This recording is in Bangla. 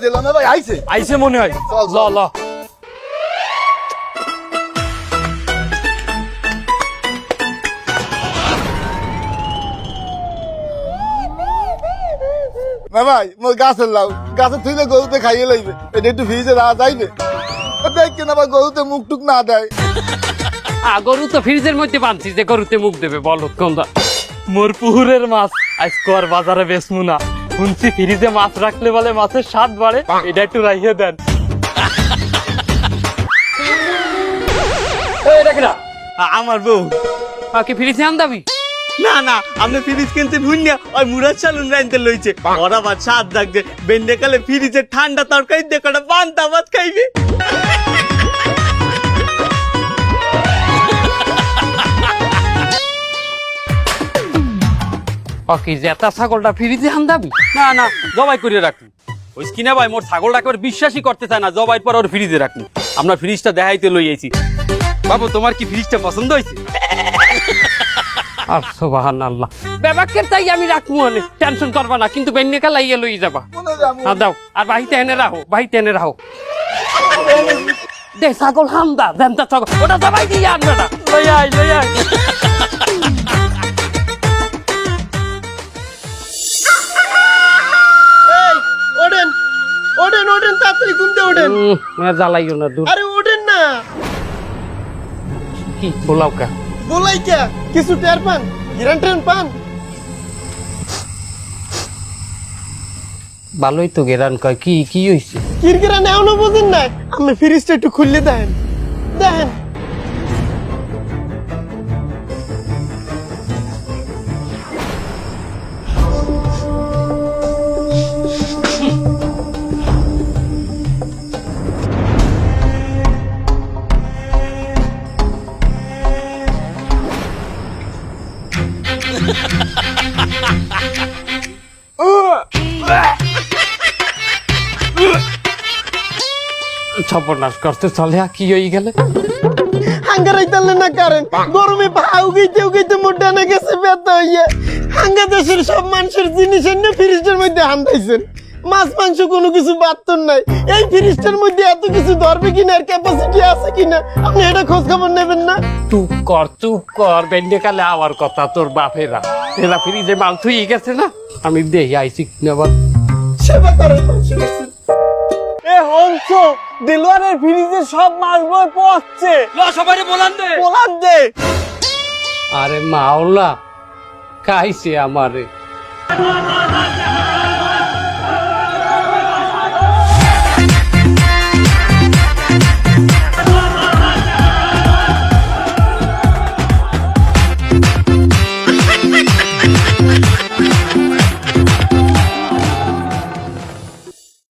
দিল না ভাই, আইছে আইছে মনে হয়। চল, ল ল না ভাই, মোর গাছের লাউ, গাছের থুইলে গরুতে খাইয়ে লইবে, এটা একটু ফ্রিজে রাখা যাইবে? দেখ কেন আবার গরুতে মুখ টুক না দেয়। গরু তো ফ্রিজের মধ্যে বানছি যে গরুতে মুখ দেবে, বলো কোনটা? মোর পুকুরের মাছ আজকে আর বাজারে বেচমু না, শুনছি ফ্রিজে মাছ রাখলে বলে মাছের স্বাদ বাড়ে, এটা একটু রাইয়ে দেন। এটা কিনা আমার বউ। কি ফ্রিজে আন দাবি? না না, আপনি ফ্রিজ কিনতে ভুল না, ওই মুরাদ চালুন রাইনতে লইছে। ওরা আবার স্বাদ লাগছে, বেন্ডে কালে ফ্রিজে ঠান্ডা তরকারি দিয়ে কটা পান্তা ভাত খাইবে। কি জেতা ছাগলটা ফ্রিজে আন দাবি? না না, জবাই করে রাখুন। ওই কিনা ভাই মোর ছাগলটাকে এবার বিশ্বাসই করতে চায় না, জবাই পর ওর ফ্রিজে রাখুন। আমরা ফ্রিজটা দেখাইতে লই আইছি। বাবু, তোমার কি ফ্রিজটা পছন্দ হয়েছে? আর সুবহানাল্লাহ, বেবাকের তাই আমি রাখবো, মানে টেনশন করবা না, কিন্তু বেন্নে কাল আইয়া লই যাবা। হ্যাঁ দাও, আর বাহিতে এনে রাখো, বাহিতে এনে রাখো। দে ছাগল হামদা, দেনটা ছাগল, ওটা জবাই দিয়ে আনবে না। লই আই, লই আই। ওঠেন ওঠেন ওঠেন, তাড়াতাড়ি ঘুমতে ওঠেন। জ্বালাইও না, দূর। আরে ওঠেন না। কি বলাও কা? বলাই কে? কিছু টের পান? গিরান টেন পান? ভালোই তো গেরান কয়, কি কি হইছে? কিরকিরান এখনো বোঝেন নাই? আপনি ফ্রিজটা একটু খুললে দেখেন, দেখেন। সর্বনাশ করতে চলে, কি হয়ে গেলে? হাঙ্গারাই তাহলে না কারেন, গরমে ভাও গইতে গইতে মোর ডানা গেছে ব্যথা হইয়া। হাঙ্গা দেশের সব মানুষের জিনিস এনে ফ্রিজের মধ্যে হান্দাইছেন, মাছ মাংস কোনো কিছু বাড়তন নাই। এই ফ্রিজটার মধ্যে এত কিছু ধরবে কিনা, আর ক্যাপাসিটি আছে কিনা, আপনি এটা খোঁজ খবর নেবেন না? চুপ কর, বেন্ডে কালে আবার কথা তোর বাপেরা। এরা ফ্রিজে মাল থুই গেছে না, আমি দেই আইছি নেবার। সেবা করেন মানুষের কাছে। এ হংস, দিলওয়ারের ফ্রিজে সব মাছ বই পড়ছে। ল সবাই বলান দে। বলার দে। আরে মাওলা, খাইছে আমারে।